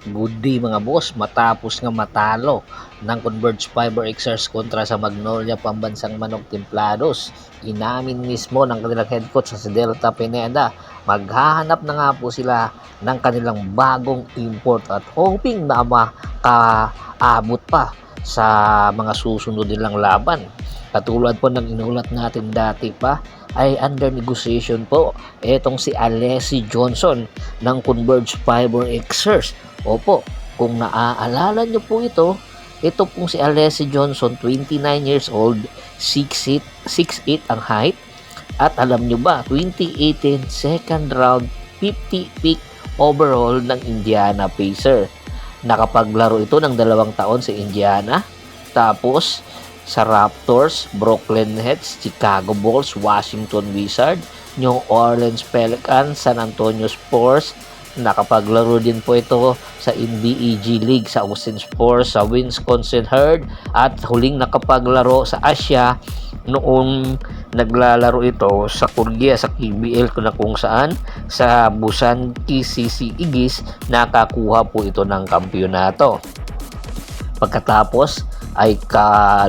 Good day mga boss, matapos nga matalo ng Converge Fiber Xers kontra sa Magnolia Pambansang Manok Templados, inamin mismo ng kanilang head coach sa si Delta Pineda, maghahanap na nga po sila ng kanilang bagong import at hoping na makaabot pa sa mga susunod nilang laban. Katulad po ng inulat natin dati pa, ay under negotiation po etong si Alessi Johnson ng Converge Fiber Xers. Opo, kung naaalala nyo po ito pong si Alessi Johnson, 29 years old, 6'8 ang height. At alam nyo ba, 2018 second round 50 pick overall ng Indiana Pacers. Nakapaglaro ito ng 2 taon sa Indiana. Tapos, sa Raptors, Brooklyn Nets, Chicago Bulls, Washington Wizards, New Orleans Pelicans, San Antonio Spurs. Nakapaglaro din po ito sa NBA G League, sa Austin Spurs, sa Wisconsin Herd, at huling nakapaglaro sa Asia noong naglalaro ito sa Korea sa KBL kung saan sa Busan KCC Igis nakakuha po ito ng kampyonato. Pagkatapos ay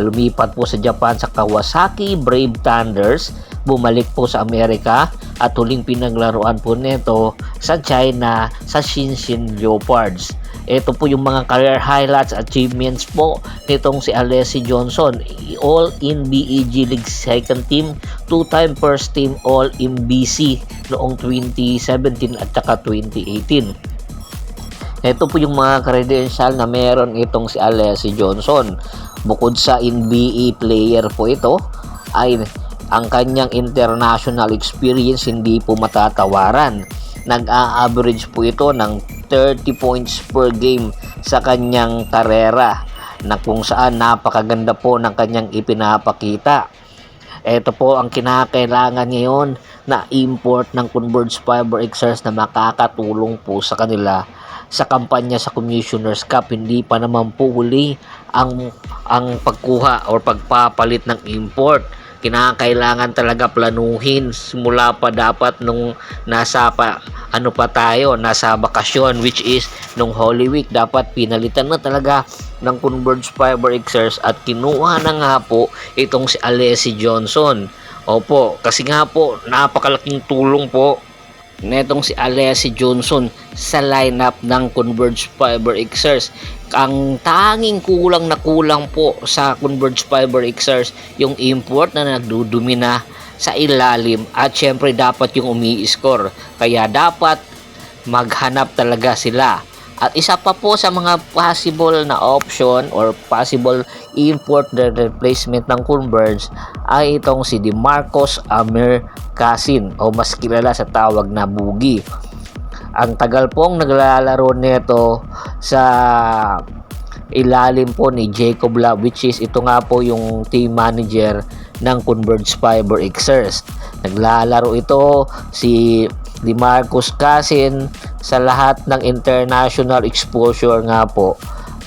lumipat po sa Japan sa Kawasaki Brave Thunders, bumalik po sa Amerika at huling pinaglaruan po nito sa China sa Shenzhen Leopards. Ito po yung mga career highlights, achievements po nitong si Alessi Johnson. All NBA G League second team, 2-time first team All MBC noong 2017 at saka 2018. Ito po yung mga credential na meron itong si Alessi Johnson. Bukod sa NBA player po ito, ay ang kanyang international experience hindi po matatawaran. Nag-a-average po ito ng 30 points per game sa kanyang karera, na kung saan napakaganda po ng kanyang ipinapakita. Ito po ang kinakailangan ngayon na import ng Converge Fiber Xers na makakatulong po sa kanila sa kampanya sa Commissioner's Cup. Hindi pa naman po huli ang pagkuha o pagpapalit ng import. Kinakailangan talaga planuhin simula pa dapat nung nasa bakasyon, which is nung Holy Week. Dapat pinalitan na talaga ng Converge Fiber Xers at kinuha na nga po itong si Alessi Johnson. Opo, kasi nga po napakalaking tulong po netong si Alessi Johnson sa lineup ng Converge Fiber Xers. Ang tanging kulang po sa Converge Fiber Xers yung import na nagdudumi na sa ilalim, at syempre dapat yung umi-score, kaya dapat maghanap talaga sila. At isa pa po sa mga possible na option or possible import na replacement ng Converge ay itong si DeMarcus Amir Casin, o mas kilala sa tawag na Boogie. Ang tagal pong naglalaro nito sa ilalim po ni Jacob Love, which is ito nga po yung team manager ng Converge Fiber Xers. Naglalaro ito si DeMarcus Casin sa lahat ng international exposure nga po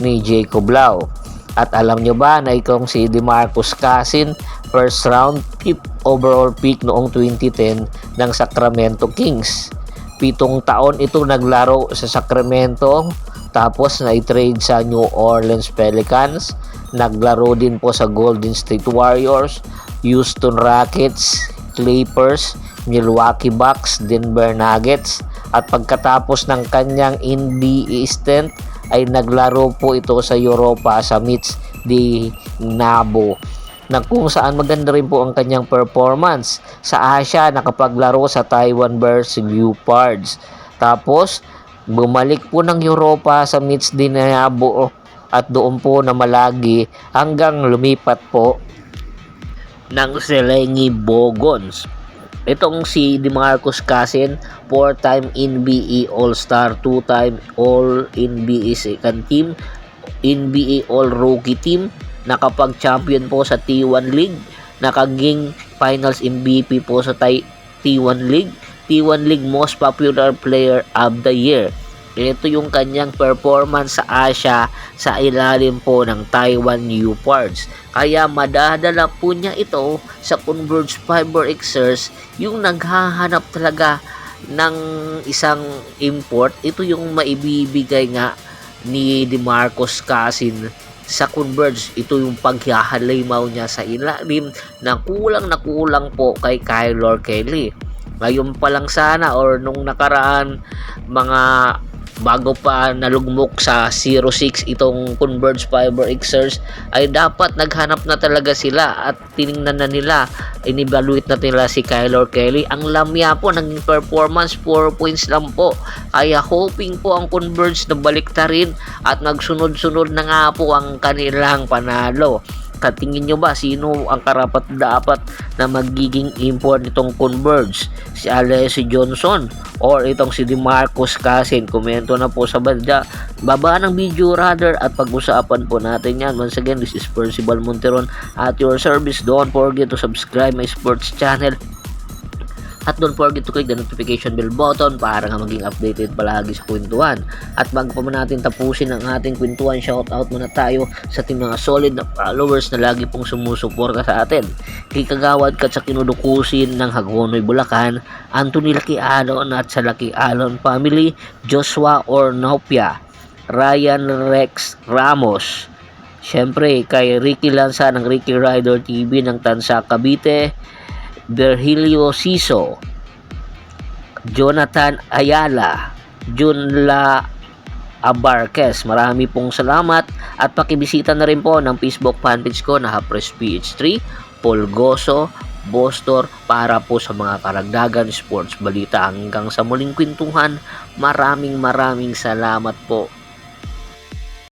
ni Jacob Love. At alam nyo ba na itong si DeMarcus Casin, first round 5th overall pick noong 2010 ng Sacramento Kings. 7 taon ito naglaro sa Sacramento, tapos na-trade sa New Orleans Pelicans. Naglaro din po sa Golden State Warriors, Houston Rockets, Clippers, Milwaukee Bucks, Denver Nuggets. At pagkatapos ng kanyang NBA stint ay naglaro po ito sa Europa sa Mitch de Nabo, na kung saan maganda rin po ang kanyang performance. Sa Asia, nakapaglaro sa Taiwan versus Leopards. Tapos bumalik po ng Europa sa Mitch de Nabo at doon po na malagi hanggang lumipat po ng Selengi Bogons. Itong si DeMarcus Casin, 4-time NBA All-Star, 2-time All-NBA second team, NBA All-Rookie team, nakapag-champion po sa T1 League, nakaging Finals MVP po sa T1 League, T1 League Most Popular Player of the Year. Ito yung kanyang performance sa Asia sa ilalim po ng Taiwan Leopards. Kaya madadala po niya ito sa Converge Fiber Xers, yung naghahanap talaga ng isang import. Ito yung maibibigay nga ni DeMarcus Cousins sa Converge. Ito yung paghahalimaw niya sa ilalim na kulang po kay Kyler Kelly. Ngayon pa lang sana or nung nakaraan mga bago pa nalugmok sa 06 itong Converge Fiber Xers ay dapat naghanap na talaga sila at tiningnan na nila, in-evaluate na nila si Kyler Kelly. Ang lamya po naging performance 4 points lang po, kaya hoping po ang Converge na baliktarin at nagsunod-sunod na nga po ang kanilang panalo. Katingin nyo ba sino ang karapat-dapat na magiging import nitong Converge? Si Alessi Johnson or itong si DeMarcus Cousins? Komento na po sa baba ng video rather at pag-usapan po natin yan. Once again, this is Percival Monteron at your service. Don't forget to subscribe my sports channel. At don't forget to click the notification bell button para nga maging updated palagi sa kwentuhan. At bago pa man natin tapusin ang ating kwentuhan, shoutout muna tayo sa ating mga solid na followers na lagi pong sumusuporta sa atin. Kay Kagawad Kat sa Kinudukusin ng Hagonoy, Bulacan, Anthony Lucky Alon at sa Lucky Alon family, Joshua Ornopia, Ryan Rex Ramos, syempre kay Ricky Lanza ng Ricky Rider TV ng Tansa Cavite, Virgilio Siso, Jonathan Ayala, Junla Abarques. Marami pong salamat at pakibisita na rin po ng Facebook fanpage ko na Hapres PH3, Polgoso, Bostor para po sa mga karagdagan sports balita. Hanggang sa muling kwentuhan, maraming salamat po.